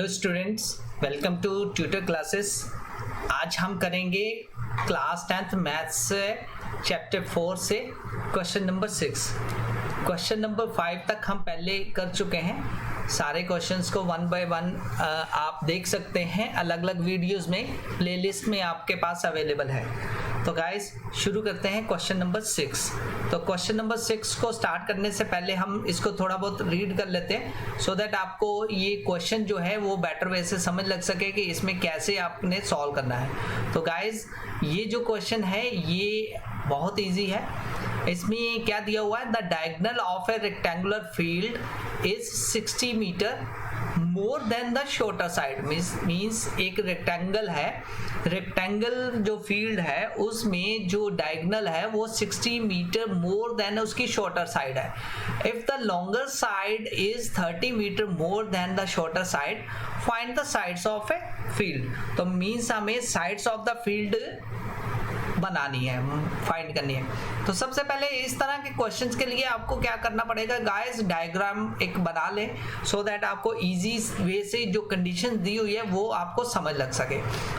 Hello students, welcome to tutor classes. आज हम करेंगे क्लास 10th मैथ्स से चैप्टर 4 से क्वेश्चन नंबर 6। क्वेश्चन नंबर 5 तक हम पहले कर चुके हैं। सारे क्वेश्चंस को वन बाय वन आप देख सकते हैं अलग अलग वीडियोस में, प्लेलिस्ट में आपके पास अवेलेबल है। तो गाइस शुरू करते हैं क्वेश्चन नंबर 6। तो क्वेश्चन नंबर 6 को स्टार्ट करने से पहले हम इसको थोड़ा बहुत रीड कर लेते हैं सो दैट आपको ये क्वेश्चन जो है वो बेटर वे से समझ लग सके कि इसमें कैसे आपने सॉल्व करना है। तो गाइस ये जो क्वेश्चन है ये बहुत इजी है। इसमें क्या दिया हुआ है, the diagonal of a rectangular field is 60 metre more than the shorter side. Means एक रेक्टेंगल है, रेक्टेंगल जो फील्ड है उसमें जो डायगोनल है वो 60 मीटर मोर देन उसकी शॉर्टर साइड है। If the longer side is 30 metre more than the shorter side, find the sides of a field. तो मीन्स हमें साइड्स ऑफ द फील्ड बनानी है, फाइंड करनी है। तो सबसे पहले इस तरह के क्वेश्चंस के लिए आपको क्या करना पड़ेगा गाइस, डायग्राम एक बना ले सो दैट आपको इजी वे से जो कंडीशन दी हुई है वो आपको समझ लग सके।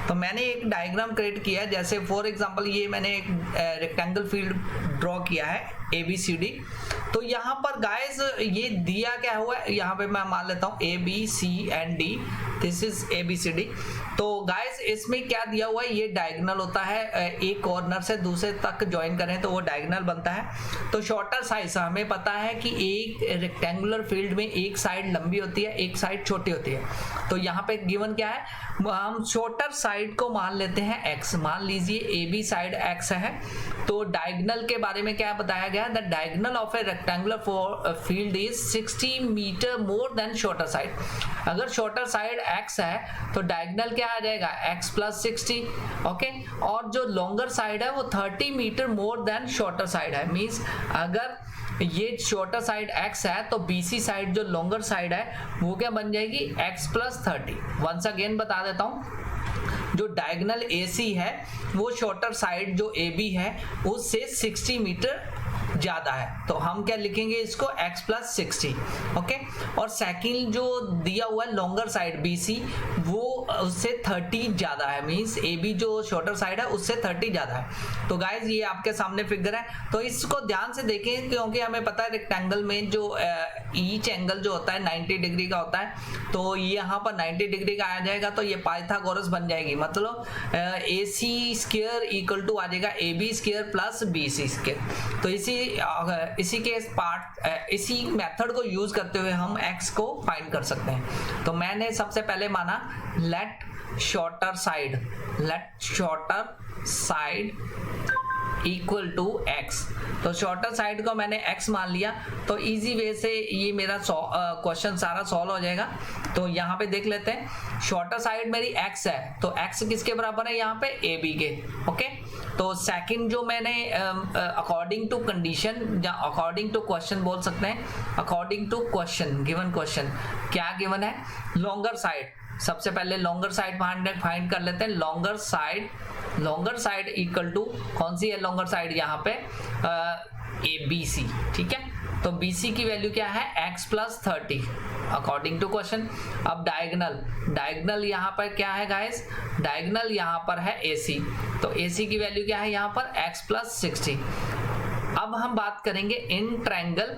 तो मैंने एक डायग्राम क्रिएट किया, जैसे फॉर एग्जांपल ये मैंने एक रेक्टेंगल फील्ड ड्रॉ किया है ABCD। तो यहाँ पर गाइस ये दिया क्या हुआ है, यहाँ पे मैं मान लेता हूँ ABCD, दिस इज ABCD। तो गाइस इसमें क्या दिया हुआ है, ये डायगोनल होता है, एक कॉर्नर से दूसरे तक ज्वाइन करें तो वो डायगोनल बनता है। तो शॉर्टर साइड हमें पता है कि एक रेक्टेंगुलर फील्ड में एक साइड लंबी होती है, एक साइड छोटी होती है। तो यहाँ पे गिवन क्या है, हम शॉर्टर साइड को मान लेते हैं x। मान लीजिए AB साइड x है। तो डायगोनल के बारे में क्या बताया गया, the diagonal of a rectangular field is 60 metre more than shorter side. अगर शॉर्टर साइड x है तो डायगोनल क्या आ जाएगा, x प्लस 60। ओके, और जो लॉन्गर साइड है वो 30 metre more than shorter side है। मींस अगर ये शॉर्टर साइड x है तो BC साइड जो लॉन्गर साइड है वो क्या बन जाएगी, x प्लस 30। वंस अगेन बता देता हूँ, जो डायगोनल AC है वो शॉर्टर साइड जो AB है उससे 60 मीटर ज्यादा है। तो हम क्या लिखेंगे इसको, x प्लस 60। ओके, और सेकंड जो दिया हुआ है लॉन्गर साइड BC वो उससे 30 ज्यादा है। मींस AB जो शॉर्टर साइड है उससे 30 ज्यादा है। तो गाइज ये आपके सामने फिगर है, तो इसको ध्यान से देखें क्योंकि हमें पता है रेक्टेंगल में जो ईच एंगल जो होता है 90 डिग्री का होता है। तो यहाँ पर 90 डिग्री का आ जाएगा तो ये पाइथागोरस बन जाएगी, मतलब AC स्क्वायर इक्वल टू आ जाएगा AB square plus BC square. तो इसी के इसी मेथड को यूज करते हुए हम x को फाइंड कर सकते हैं। तो मैंने सबसे पहले माना let shorter side equal to x। तो शॉर्टर साइड को मैंने x मान लिया, तो इजी वे से ये मेरा क्वेश्चन सारा सॉल्व हो जाएगा। तो यहाँ पे देख लेते हैं, शॉर्टर साइड मेरी x है तो x किसके बराबर है, यहाँ पे AB के। ओके, तो सेकंड जो मैंने अकॉर्डिंग टू कंडीशन या अकॉर्डिंग टू क्वेश्चन बोल सकते हैं, according to question given question क्या गिवन है, लॉन्गर साइड। सबसे पहले लॉन्गर साइड फाइंड कर लेते हैं। लॉन्गर साइड इक्वल टू कौन सी है लॉन्गर साइड, यहाँ पे ABC। ठीक है, तो BC की वैल्यू क्या है, x plus 30 according to question. अब डायगोनल यहाँ पर क्या है गाइस, डायगोनल यहाँ पर है AC। तो AC की वैल्यू क्या है यहाँ पर, x प्लस 60। अब हम बात करेंगे इन ट्रायंगल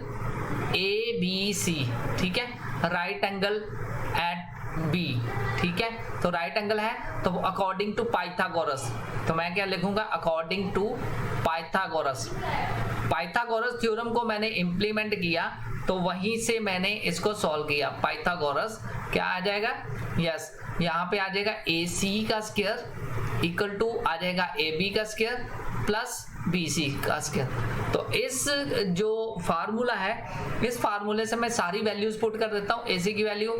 ABC। ठीक है, राइट एंगल एट B। ठीक है, तो राइट एंगल है तो अकॉर्डिंग टू पाइथागोरस, तो मैं क्या लिखूंगा, अकॉर्डिंग टू पाइथागोरस थ्योरम को मैंने इंप्लीमेंट किया तो वहीं से मैंने इसको सॉल्व किया। पाइथागोरस क्या आ जाएगा, यस यहाँ पे आ जाएगा AC का स्क्वायर इक्वल टू आ जाएगा AB का स्क्वायर प्लस BC का स्क्वायर। तो इस जो फार्मूला है, इस फार्मूले से मैं सारी वैल्यूज पुट कर देता हूँ। AC की वैल्यू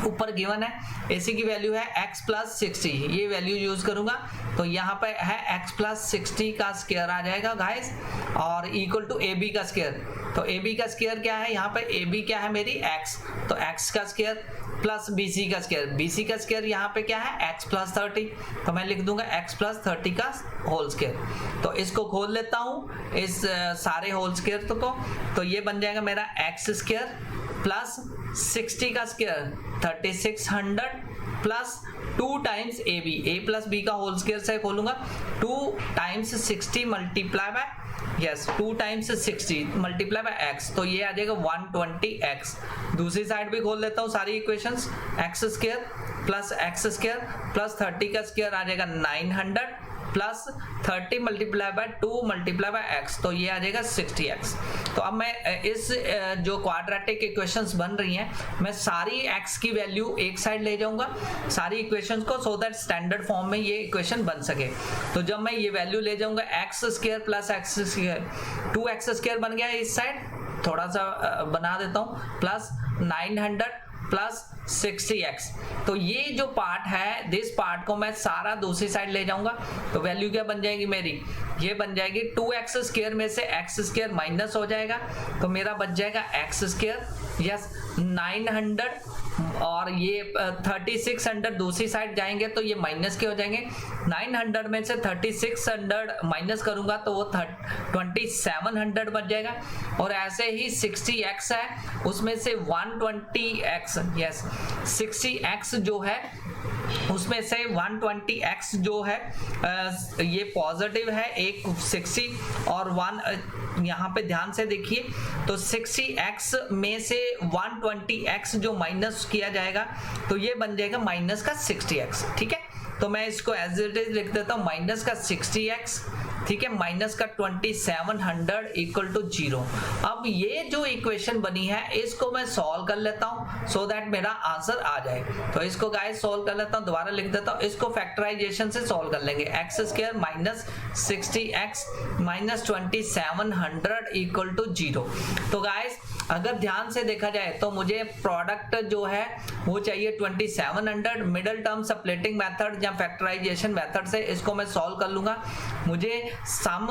ऊपर गिवन है, AC की वैल्यू है x प्लस 60, ये वैल्यू यूज करूंगा। तो यहाँ पे है x प्लस 60 का स्क्वायर आ जाएगा गाइस, और इक्वल टू AB का स्क्वायर। तो AB का स्क्वायर क्या है, यहाँ पे AB क्या है मेरी x, तो x का स्क्वायर प्लस BC का स्क्वायर। BC का स्क्वायर यहाँ पे क्या है, x प्लस 30। तो मैं लिख दूंगा x प्लस 30 का होल स्क्वायर। तो इसको खोल लेता हूँ इस सारे होल स्क्वायर को, तो ये बन जाएगा मेरा x स्क्वायर प्लस 60 का square 3600 plus 2 times A B, A plus B का होल स्क्वायर से खोलूंगा, 2 times 60 multiply by yes 2 times 60 multiply by X, तो ये आ जाएगा 120x। दूसरी साइड भी खोल लेता हूँ सारी equations, x square plus x square plus 30 का स्क्वायर आ जाएगा 900 plus 30 multiply by 2 multiply by X, तो ये आ जाएगा 60x। तो अब मैं इस जो क्वाड्रेटिक इक्वेशंस बन रही हैं, मैं सारी x की वैल्यू एक साइड ले जाऊंगा सारी इक्वेशंस को, सो दैट स्टैंडर्ड फॉर्म में ये इक्वेशन बन सके। तो जब मैं ये वैल्यू ले जाऊंगा x square plus x square, 2x square बन गया इस साइड, थोड़ा सा बना देता हूँ, प्लस 900 प्लस 60x। तो ये जो पार्ट है, दिस पार्ट को मैं सारा दूसरी साइड ले जाऊंगा, तो वैल्यू क्या बन जाएगी मेरी, ये बन जाएगी 2x स्क्वायर में से x स्क्वायर माइनस हो जाएगा, तो मेरा बच जाएगा x स्क्वायर यस 900 और ये 3600 दूसरी साइड जाएंगे तो ये माइनस के हो जाएंगे, 900 में से 3600 माइनस करूंगा तो वो 2700 बच जाएगा। और ऐसे ही 60x है, उसमें से 120x यस 60x जो है उसमें से 120x जो है ये पॉजिटिव है, एक 60 और 1 यहाँ पे ध्यान से देखिए, तो 60x में से 120x जो माइनस किया जाएगा तो ये बन जाएगा माइनस का 60x। ठीक है, तो मैं इसको एज इट इज लिख देता हूँ, माइनस का 60x, ठीक है, माइनस का 2700 इक्वल टू 0। अब ये जो इक्वेशन बनी है इसको मैं सॉल्व कर लेता हूँ सो दैट मेरा आंसर आ जाए। तो इसको गाइस सॉल्व कर लेता हूँ, दोबारा लिख देता हूँ, इसको फैक्टराइजेशन से सॉल्व कर लेंगे, X square minus 60x minus 2700 equal to 0। तो गाइस अगर ध्यान से देखा जाए तो मुझे प्रोडक्ट जो है वो चाहिए 2700, मिडिल टर्म सप्लिटिंग मेथड या फैक्टराइजेशन मेथड से इसको मैं सॉल्व कर लूंगा। मुझे सम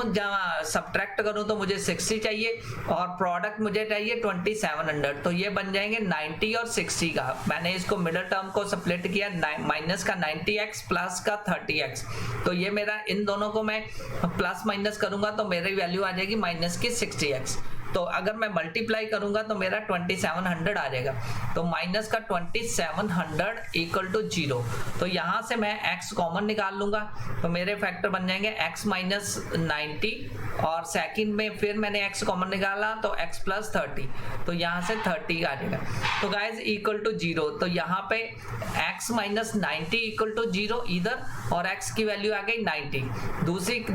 सब्ट्रैक्ट करूं तो मुझे 60 चाहिए और प्रोडक्ट मुझे चाहिए 2700, तो ये बन जाएंगे 90 और 60 का। मैंने इसको मिडिल टर्म को सप्लिट किया, माइनस का 90x प्लस का 30x, तो ये मेरा इन दोनों को मैं प्लस माइनस करूंगा तो मेरी वैल्यू आ जाएगी माइनस की 60x। तो अगर मैं मल्टीप्लाई करूंगा तो मेरा 2700 आ जाएगा, तो माइनस का 2700 इक्वल टू 0। तो यहां से मैं x कॉमन निकाल लूंगा तो मेरे फैक्टर बन जाएंगे x माइनस 90 और सेकंड में फिर मैंने x कॉमन निकाला तो x प्लस 30, तो यहां से 30 आ जाएगा। तो गाइज इक्वल टू 0, तो यहाँ पे x माइनस 90 इक्वल टू 0 इधर और x की वैल्यू आ गई 90।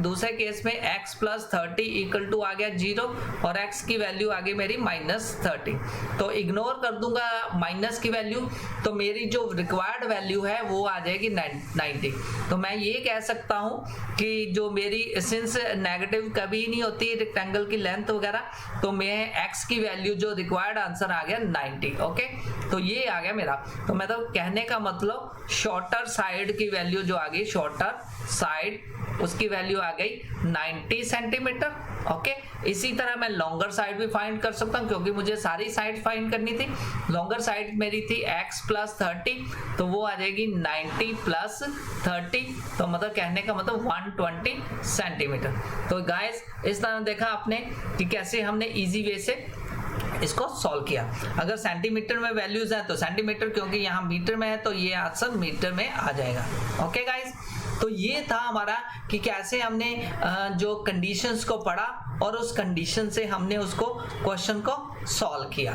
दूसरे केस में x प्लस 30 इक्वल टू आ गया 0 और x की वैल्यू आ गई मेरी माइनस 30। तो इग्नोर कर दूंगा माइनस की वैल्यू, तो मेरी जो रिक्वायर्ड वैल्यू है वो आ जाएगी 90। तो मैं ये कह सकता हूं कि जो मेरी सिंस नेगेटिव कभी नहीं होती रेक्टेंगल की लेंथ वगैरह, तो मैं x की वैल्यू जो रिक्वायर्ड आंसर आ गया 90। ओके, तो ये आ गया मेरा। तो मतलब कहने का मतलब शॉर्टर साइड की वैल्यू जो आ गई, शॉर्टर साइड उसकी वैल्यू आ गई 90 सेंटीमीटर। ओके, इसी तरह मैं लॉन्गर साइड भी फाइंड कर सकता हूं क्योंकि मुझे सारी साइड फाइंड करनी थी। लॉन्गर साइड मेरी थी x प्लस 30, तो वो आ जाएगी 90 प्लस 30, तो मतलब कहने का मतलब 120 सेंटीमीटर। तो गाइस इस तरह देखा आपने कि कैसे हमने इजी वे से इसको सॉल्व किया। अगर सेंटीमीटर में वैल्यूज हैं तो सेंटीमीटर, क्योंकि यहाँ मीटर में है तो ये आंसर मीटर में आ जाएगा। ओके गाइस, तो ये था हमारा कि कैसे हमने जो कंडीशंस को पढ़ा और उस कंडीशन से हमने उसको क्वेश्चन को सॉल्व किया।